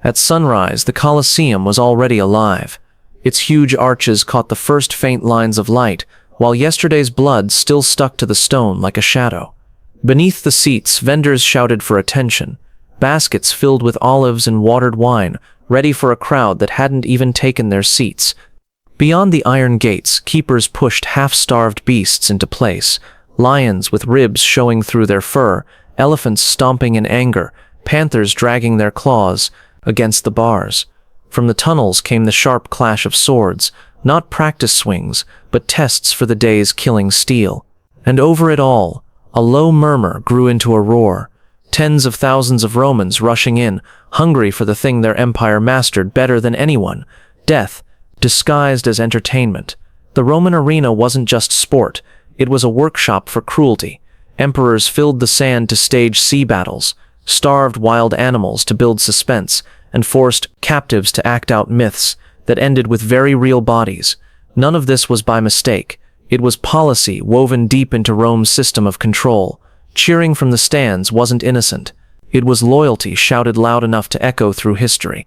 At sunrise, the Colosseum was already alive. Its huge arches caught the first faint lines of light, while yesterday's blood still stuck to the stone like a shadow. Beneath the seats, vendors shouted for attention, baskets filled with olives and watered wine, ready for a crowd that hadn't even taken their seats. Beyond the iron gates, keepers pushed half-starved beasts into place, lions with ribs showing through their fur, elephants stomping in anger, panthers dragging their claws against the bars. From the tunnels came the sharp clash of swords, not practice swings, but tests for the day's killing steel. And over it all, a low murmur grew into a roar. Tens of thousands of Romans rushing in, hungry for the thing their empire mastered better than anyone, death, disguised as entertainment. The Roman arena wasn't just sport, it was a workshop for cruelty. Emperors filled the sand to stage sea battles, starved wild animals to build suspense, and forced captives to act out myths that ended with very real bodies. None of this was by mistake. It was policy woven deep into Rome's system of control. Cheering from the stands wasn't innocent. It was loyalty shouted loud enough to echo through history.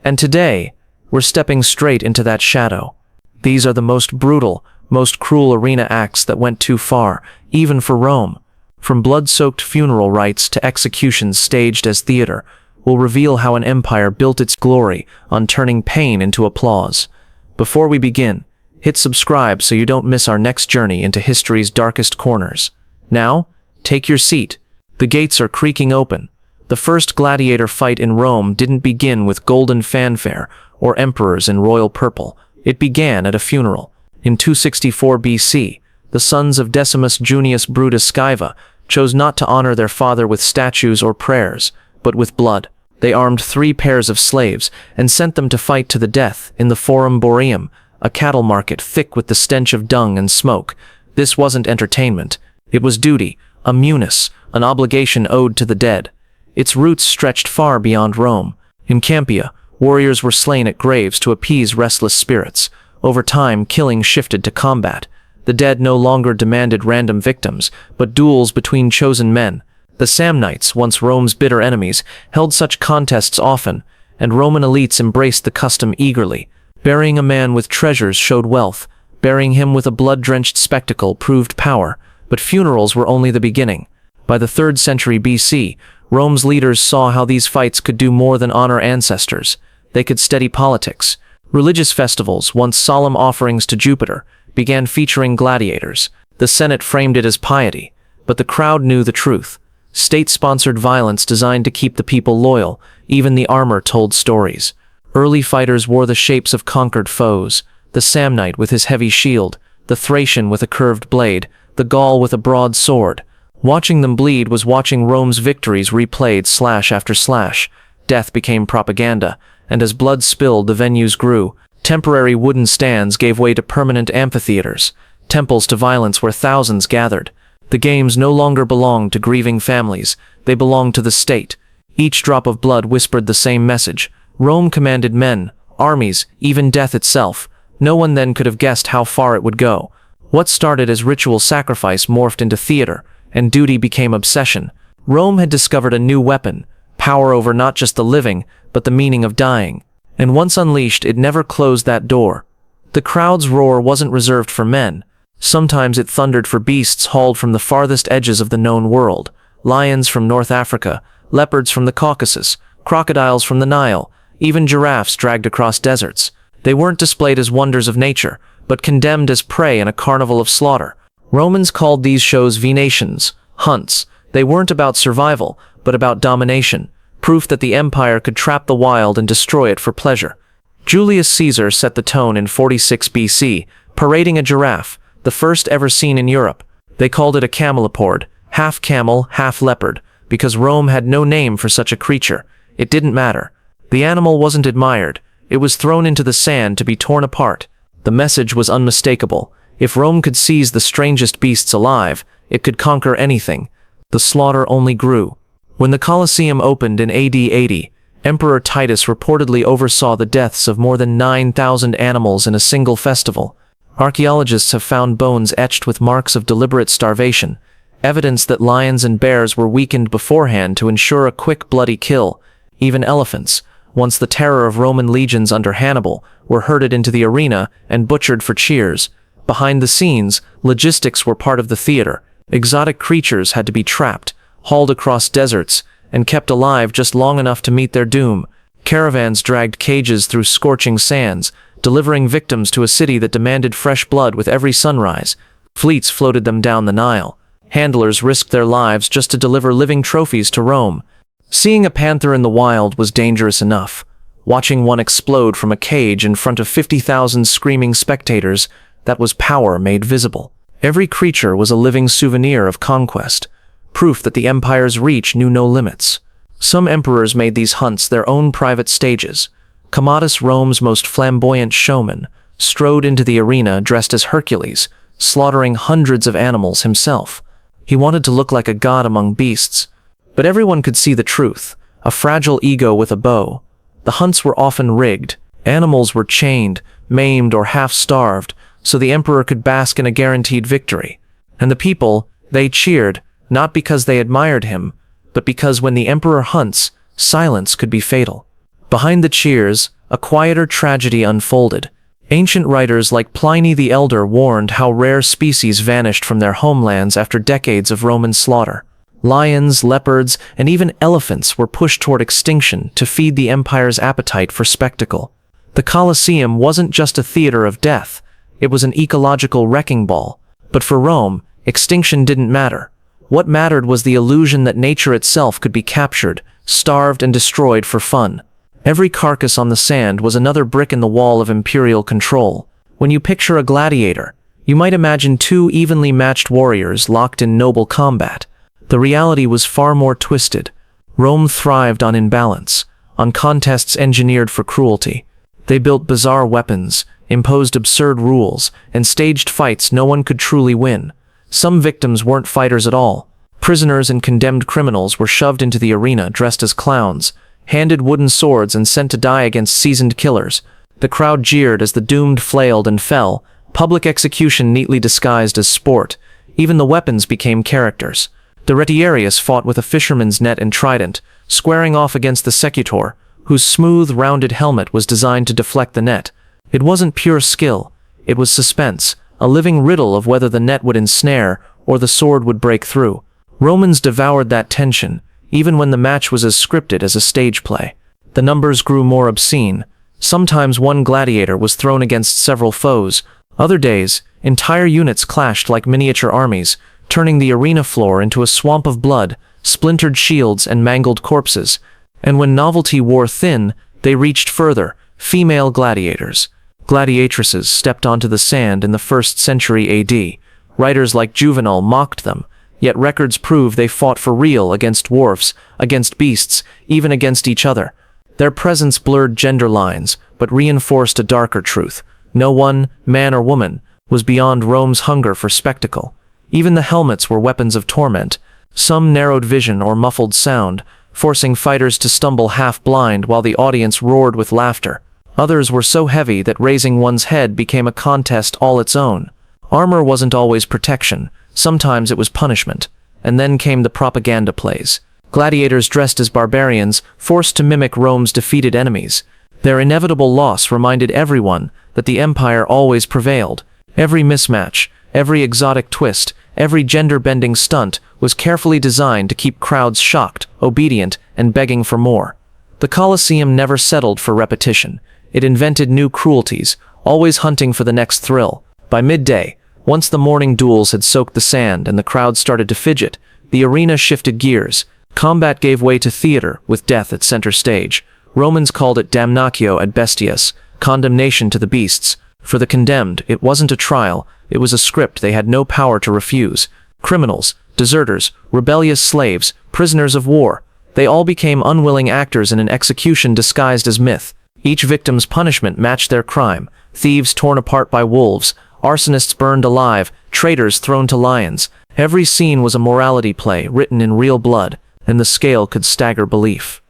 And today, we're stepping straight into that shadow. These are the most brutal, most cruel arena acts that went too far, even for Rome. From blood-soaked funeral rites to executions staged as theater, will reveal how an empire built its glory on turning pain into applause. Before we begin, hit subscribe so you don't miss our next journey into history's darkest corners. Now, take your seat. The gates are creaking open. The first gladiator fight in Rome didn't begin with golden fanfare or emperors in royal purple. It began at a funeral. In 264 BC, the sons of Decimus Junius Brutus Scaeva chose not to honor their father with statues or prayers, but with blood. They armed 3 pairs of slaves and sent them to fight to the death in the Forum Boarium, a cattle market thick with the stench of dung and smoke. This wasn't entertainment. It was duty, a munus, an obligation owed to the dead. Its roots stretched far beyond Rome. In Campia, warriors were slain at graves to appease restless spirits. Over time, killing shifted to combat. The dead no longer demanded random victims, but duels between chosen men. The Samnites, once Rome's bitter enemies, held such contests often, and Roman elites embraced the custom eagerly. Burying a man with treasures showed wealth. Burying him with a blood-drenched spectacle proved power. But funerals were only the beginning. By the 3rd century BC, Rome's leaders saw how these fights could do more than honor ancestors. They could steady politics. Religious festivals, once solemn offerings to Jupiter, began featuring gladiators. The Senate framed it as piety, but the crowd knew the truth. State-sponsored violence designed to keep the people loyal. Even the armor told stories. Early fighters wore the shapes of conquered foes. The Samnite with his heavy shield, the Thracian with a curved blade, the Gaul with a broad sword. Watching them bleed was watching Rome's victories replayed slash after slash. Death became propaganda, and as blood spilled, the venues grew. Temporary wooden stands gave way to permanent amphitheaters, temples to violence where thousands gathered. The games no longer belonged to grieving families, they belonged to the state. Each drop of blood whispered the same message. Rome commanded men, armies, even death itself. No one then could have guessed how far it would go. What started as ritual sacrifice morphed into theater, and duty became obsession. Rome had discovered a new weapon, power over not just the living, but the meaning of dying. And once unleashed, it never closed that door. The crowd's roar wasn't reserved for men. Sometimes it thundered for beasts hauled from the farthest edges of the known world. Lions from North Africa, leopards from the Caucasus, crocodiles from the Nile, even giraffes dragged across deserts. They weren't displayed as wonders of nature, but condemned as prey in a carnival of slaughter. Romans called these shows venations, hunts. They weren't about survival, but about domination, proof that the empire could trap the wild and destroy it for pleasure. Julius Caesar set the tone in 46 BC, parading a giraffe, the first ever seen in Europe. They called it a camelopard, half camel, half leopard, because Rome had no name for such a creature. It didn't matter. The animal wasn't admired. It was thrown into the sand to be torn apart. The message was unmistakable. If Rome could seize the strangest beasts alive, it could conquer anything. The slaughter only grew. When the Colosseum opened in AD 80, Emperor Titus reportedly oversaw the deaths of more than 9,000 animals in a single festival. Archaeologists have found bones etched with marks of deliberate starvation, evidence that lions and bears were weakened beforehand to ensure a quick, bloody kill. Even elephants, once the terror of Roman legions under Hannibal, were herded into the arena and butchered for cheers. Behind the scenes, logistics were part of the theater. Exotic creatures had to be trapped, hauled across deserts, and kept alive just long enough to meet their doom. Caravans dragged cages through scorching sands, delivering victims to a city that demanded fresh blood with every sunrise. Fleets floated them down the Nile. Handlers risked their lives just to deliver living trophies to Rome. Seeing a panther in the wild was dangerous enough. Watching one explode from a cage in front of 50,000 screaming spectators, that was power made visible. Every creature was a living souvenir of conquest, proof that the empire's reach knew no limits. Some emperors made these hunts their own private stages. Commodus, Rome's most flamboyant showman, strode into the arena dressed as Hercules, slaughtering hundreds of animals himself. He wanted to look like a god among beasts. But everyone could see the truth, a fragile ego with a bow. The hunts were often rigged. Animals were chained, maimed, or half-starved, so the emperor could bask in a guaranteed victory. And the people, they cheered, not because they admired him, but because when the emperor hunts, silence could be fatal. Behind the cheers, a quieter tragedy unfolded. Ancient writers like Pliny the Elder warned how rare species vanished from their homelands after decades of Roman slaughter. Lions, leopards, and even elephants were pushed toward extinction to feed the empire's appetite for spectacle. The Colosseum wasn't just a theater of death, it was an ecological wrecking ball. But for Rome, extinction didn't matter. What mattered was the illusion that nature itself could be captured, starved, and destroyed for fun. Every carcass on the sand was another brick in the wall of imperial control. When you picture a gladiator, you might imagine two evenly matched warriors locked in noble combat. The reality was far more twisted. Rome thrived on imbalance, on contests engineered for cruelty. They built bizarre weapons, imposed absurd rules, and staged fights no one could truly win. Some victims weren't fighters at all. Prisoners and condemned criminals were shoved into the arena dressed as clowns, handed wooden swords and sent to die against seasoned killers. The crowd jeered as the doomed flailed and fell, public execution neatly disguised as sport. Even the weapons became characters. The retiarius fought with a fisherman's net and trident, squaring off against the secutor, whose smooth, rounded helmet was designed to deflect the net. It wasn't pure skill, it was suspense, a living riddle of whether the net would ensnare or the sword would break through. Romans devoured that tension, even when the match was as scripted as a stage play. The numbers grew more obscene. Sometimes one gladiator was thrown against several foes. Other days, entire units clashed like miniature armies, turning the arena floor into a swamp of blood, splintered shields, and mangled corpses. And when novelty wore thin, they reached further. Female gladiators. Gladiatresses stepped onto the sand in the 1st century AD. Writers like Juvenal mocked them, yet records prove they fought for real against dwarfs, against beasts, even against each other. Their presence blurred gender lines, but reinforced a darker truth. No one, man or woman, was beyond Rome's hunger for spectacle. Even the helmets were weapons of torment. Some narrowed vision or muffled sound, forcing fighters to stumble half-blind while the audience roared with laughter. Others were so heavy that raising one's head became a contest all its own. Armor wasn't always protection. Sometimes it was punishment. And then came the propaganda plays. Gladiators dressed as barbarians, forced to mimic Rome's defeated enemies. Their inevitable loss reminded everyone that the empire always prevailed. Every mismatch, every exotic twist, every gender-bending stunt was carefully designed to keep crowds shocked, obedient, and begging for more. The Colosseum never settled for repetition. It invented new cruelties, always hunting for the next thrill. By midday, once the morning duels had soaked the sand and the crowd started to fidget, the arena shifted gears. Combat gave way to theater, with death at center stage. Romans called it damnatio ad bestias, condemnation to the beasts. For the condemned, it wasn't a trial, it was a script they had no power to refuse. Criminals, deserters, rebellious slaves, prisoners of war, they all became unwilling actors in an execution disguised as myth. Each victim's punishment matched their crime. Thieves torn apart by wolves, arsonists burned alive, traitors thrown to lions. Every scene was a morality play written in real blood, and the scale could stagger belief.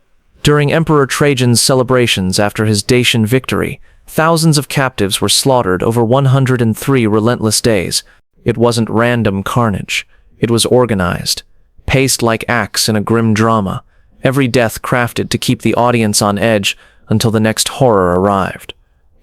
During Emperor Trajan's celebrations after his Dacian victory, thousands of captives were slaughtered over 103 relentless days. It wasn't random carnage. It was organized, paced like acts in a grim drama. Every death crafted to keep the audience on edge, until the next horror arrived.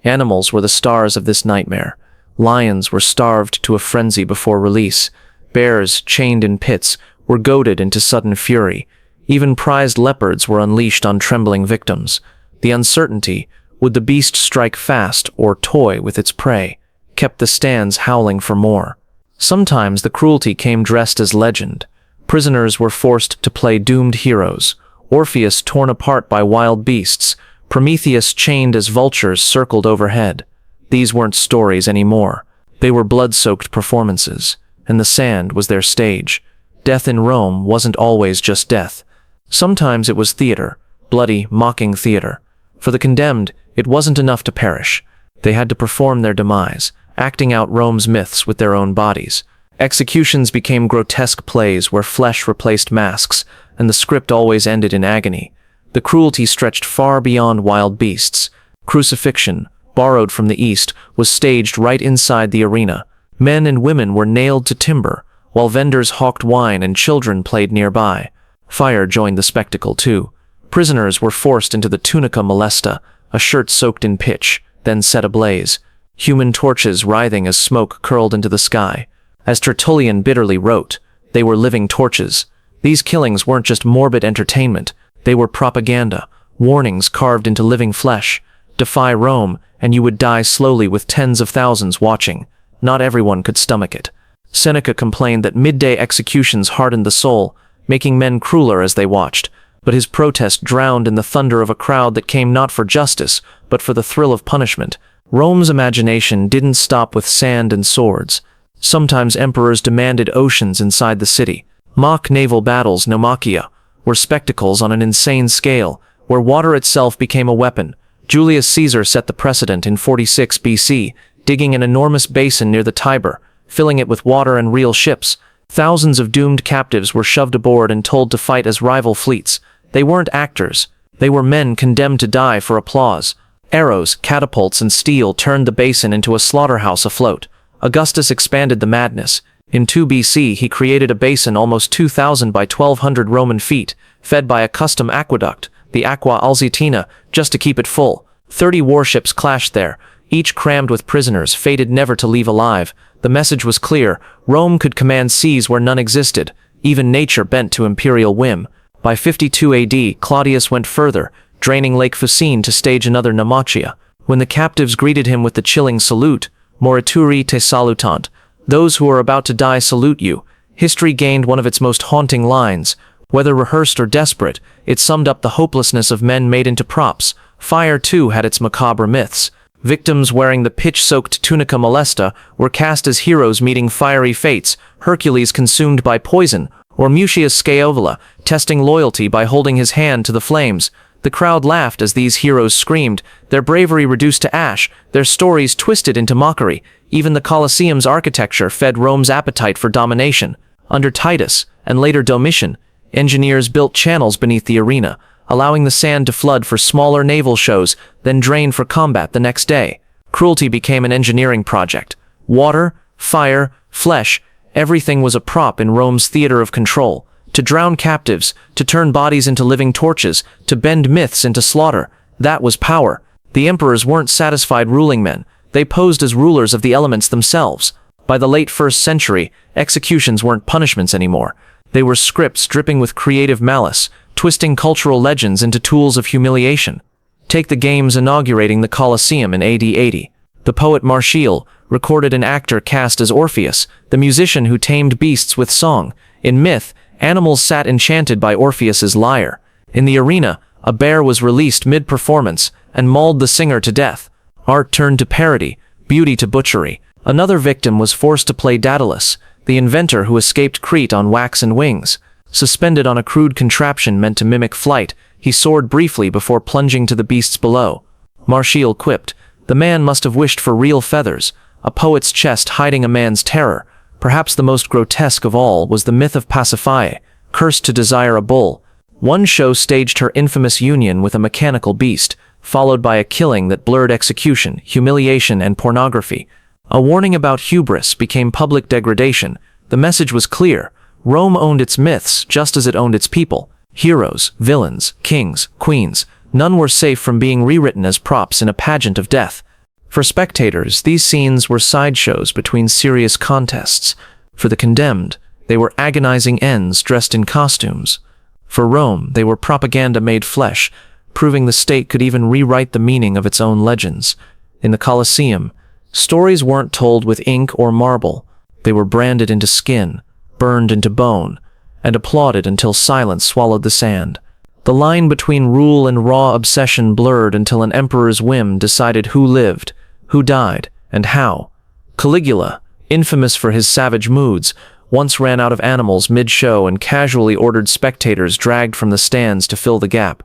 Animals were the stars of this nightmare. Lions were starved to a frenzy before release. Bears, chained in pits, were goaded into sudden fury. Even prized leopards were unleashed on trembling victims. The uncertainty, would the beast strike fast or toy with its prey, kept the stands howling for more. Sometimes the cruelty came dressed as legend. Prisoners were forced to play doomed heroes. Orpheus torn apart by wild beasts. Prometheus chained as vultures circled overhead. These weren't stories anymore. They were blood-soaked performances, and the sand was their stage. Death in Rome wasn't always just death. Sometimes it was theater, bloody, mocking theater. For the condemned, it wasn't enough to perish. They had to perform their demise, acting out Rome's myths with their own bodies. Executions became grotesque plays where flesh replaced masks, and the script always ended in agony. The cruelty stretched far beyond wild beasts. Crucifixion, borrowed from the East, was staged right inside the arena. Men and women were nailed to timber, while vendors hawked wine and children played nearby. Fire joined the spectacle too. Prisoners were forced into the tunica molesta, a shirt soaked in pitch, then set ablaze. Human torches writhing as smoke curled into the sky. As Tertullian bitterly wrote, they were living torches. These killings weren't just morbid entertainment. They were propaganda, warnings carved into living flesh. Defy Rome, and you would die slowly with tens of thousands watching. Not everyone could stomach it. Seneca complained that midday executions hardened the soul, making men crueler as they watched, but his protest drowned in the thunder of a crowd that came not for justice, but for the thrill of punishment. Rome's imagination didn't stop with sand and swords. Sometimes emperors demanded oceans inside the city. Mock naval battles, naumachia, were spectacles on an insane scale, where water itself became a weapon. Julius Caesar set the precedent in 46 BC, digging an enormous basin near the Tiber, filling it with water and real ships. Thousands of doomed captives were shoved aboard and told to fight as rival fleets. They weren't actors. They were men condemned to die for applause. Arrows, catapults, and steel turned the basin into a slaughterhouse afloat. Augustus expanded the madness. In 2 BC, he created a basin almost 2,000 by 1,200 Roman feet, fed by a custom aqueduct, the Aqua Alsitina, just to keep it full. 30 warships clashed there, each crammed with prisoners fated never to leave alive. The message was clear: Rome could command seas where none existed, even nature bent to imperial whim. By 52 AD, Claudius went further, draining Lake Fucine to stage another naumachia. When the captives greeted him with the chilling salute, morituri te salutant, those who are about to die salute you, history gained one of its most haunting lines. Whether rehearsed or desperate, it summed up the hopelessness of men made into props. Fire, too, had its macabre myths. Victims wearing the pitch-soaked tunica molesta were cast as heroes meeting fiery fates, Hercules consumed by poison, or Mutius Scaevola testing loyalty by holding his hand to the flames. The crowd laughed as these heroes screamed, their bravery reduced to ash, their stories twisted into mockery. Even the Colosseum's architecture fed Rome's appetite for domination. Under Titus, and later Domitian, engineers built channels beneath the arena, allowing the sand to flood for smaller naval shows, then drain for combat the next day. Cruelty became an engineering project. Water, fire, flesh, everything was a prop in Rome's theater of control. To drown captives, to turn bodies into living torches, to bend myths into slaughter. That was power. The emperors weren't satisfied ruling men. They posed as rulers of the elements themselves. By the late 1st century, executions weren't punishments anymore. They were scripts dripping with creative malice, twisting cultural legends into tools of humiliation. Take the games inaugurating the Colosseum in AD 80. The poet Martial recorded an actor cast as Orpheus, the musician who tamed beasts with song. In myth, animals sat enchanted by Orpheus's lyre. In the arena, a bear was released mid-performance and mauled the singer to death. Art turned to parody, beauty to butchery. Another victim was forced to play Daedalus, the inventor who escaped Crete on wax and wings. Suspended on a crude contraption meant to mimic flight, he soared briefly before plunging to the beasts below. Martial quipped, "The man must have wished for real feathers, a poet's chest hiding a man's terror." Perhaps the most grotesque of all was the myth of Pasiphae, cursed to desire a bull. One show staged her infamous union with a mechanical beast, followed by a killing that blurred execution, humiliation, and pornography. A warning about hubris became public degradation. The message was clear. Rome owned its myths just as it owned its people. Heroes, villains, kings, queens. None were safe from being rewritten as props in a pageant of death. For spectators, these scenes were sideshows between serious contests. For the condemned, they were agonizing ends dressed in costumes. For Rome, they were propaganda made flesh, proving the state could even rewrite the meaning of its own legends. In the Colosseum, stories weren't told with ink or marble. They were branded into skin, burned into bone, and applauded until silence swallowed the sand. The line between rule and raw obsession blurred until an emperor's whim decided who lived, who died, and how. Caligula, infamous for his savage moods, once ran out of animals mid-show and casually ordered spectators dragged from the stands to fill the gap.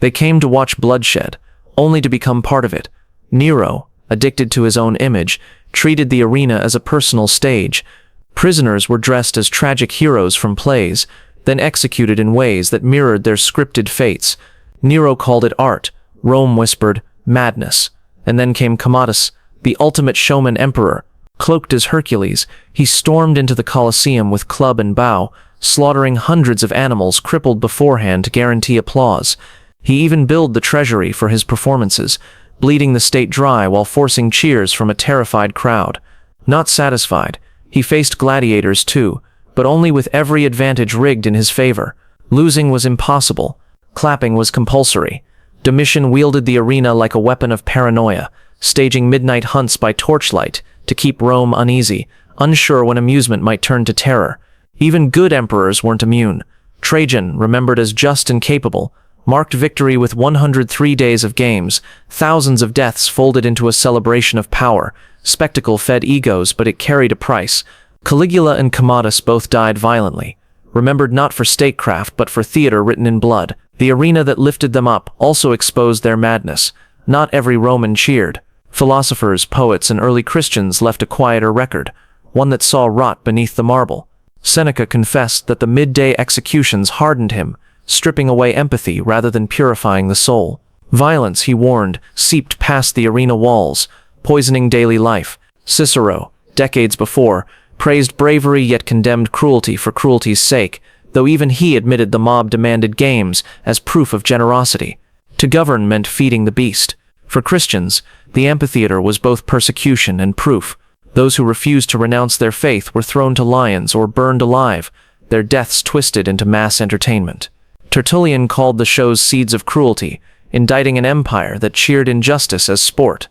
They came to watch bloodshed, only to become part of it. Nero, addicted to his own image, treated the arena as a personal stage. Prisoners were dressed as tragic heroes from plays, then executed in ways that mirrored their scripted fates. Nero called it art, Rome whispered, madness. And then came Commodus, the ultimate showman emperor. Cloaked as Hercules, he stormed into the Colosseum with club and bow, slaughtering hundreds of animals crippled beforehand to guarantee applause. He even billed the treasury for his performances, bleeding the state dry while forcing cheers from a terrified crowd. Not satisfied, he faced gladiators too, but only with every advantage rigged in his favor. Losing was impossible. Clapping was compulsory. Domitian wielded the arena like a weapon of paranoia, staging midnight hunts by torchlight to keep Rome uneasy, unsure when amusement might turn to terror. Even good emperors weren't immune. Trajan, remembered as just and capable, marked victory with 103 days of games, thousands of deaths folded into a celebration of power. Spectacle fed egos, but it carried a price. Caligula and Commodus both died violently, remembered not for statecraft but for theater written in blood. The arena that lifted them up also exposed their madness. Not every Roman cheered. Philosophers, poets, and early Christians left a quieter record, one that saw rot beneath the marble. Seneca confessed that the midday executions hardened him, stripping away empathy rather than purifying the soul. Violence, he warned, seeped past the arena walls, poisoning daily life. Cicero, decades before, praised bravery yet condemned cruelty for cruelty's sake, though even he admitted the mob demanded games as proof of generosity. To govern meant feeding the beast. For Christians, the amphitheater was both persecution and proof. Those who refused to renounce their faith were thrown to lions or burned alive, their deaths twisted into mass entertainment. Tertullian called the shows seeds of cruelty, indicting an empire that cheered injustice as sport.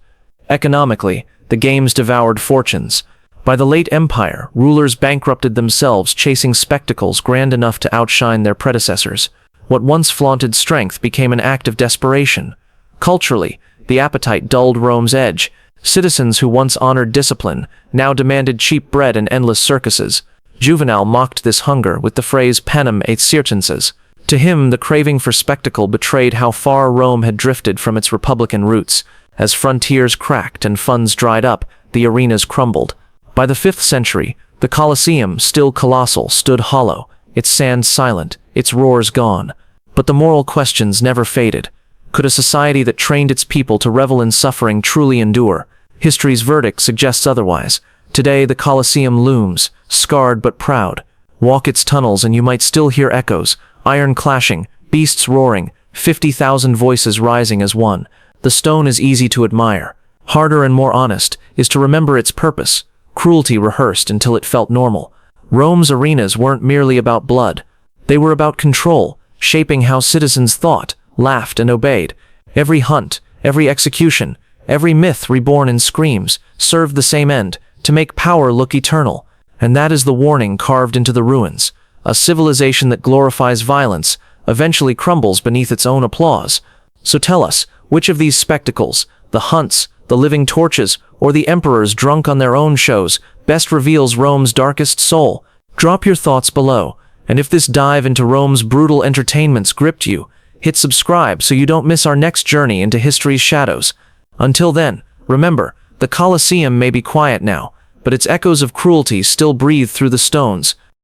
Economically, the games devoured fortunes. By the late empire, rulers bankrupted themselves chasing spectacles grand enough to outshine their predecessors. What once flaunted strength became an act of desperation. Culturally, the appetite dulled Rome's edge. Citizens who once honored discipline now demanded cheap bread and endless circuses. Juvenal mocked this hunger with the phrase panem et circenses. To him, the craving for spectacle betrayed how far Rome had drifted from its republican roots. As frontiers cracked and funds dried up, the arenas crumbled. By the 5th century, the Colosseum, still colossal, stood hollow, its sands silent, its roars gone. But the moral questions never faded. Could a society that trained its people to revel in suffering truly endure? History's verdict suggests otherwise. Today, the Colosseum looms, scarred but proud. Walk its tunnels and you might still hear echoes, iron clashing, beasts roaring, 50,000 voices rising as one. The stone is easy to admire. Harder and more honest is to remember its purpose. Cruelty rehearsed until it felt normal. Rome's arenas weren't merely about blood. They were about control, shaping how citizens thought, laughed, and obeyed. Every hunt, every execution, every myth reborn in screams, served the same end, to make power look eternal. And that is the warning carved into the ruins. A civilization that glorifies violence eventually crumbles beneath its own applause. So tell us, which of these spectacles, the hunts, the living torches, or the emperors drunk on their own shows, best reveals Rome's darkest soul? Drop your thoughts below, and if this dive into Rome's brutal entertainments gripped you, hit subscribe so you don't miss our next journey into history's shadows. Until then, remember, the Colosseum may be quiet now, but its echoes of cruelty still breathe through the stones.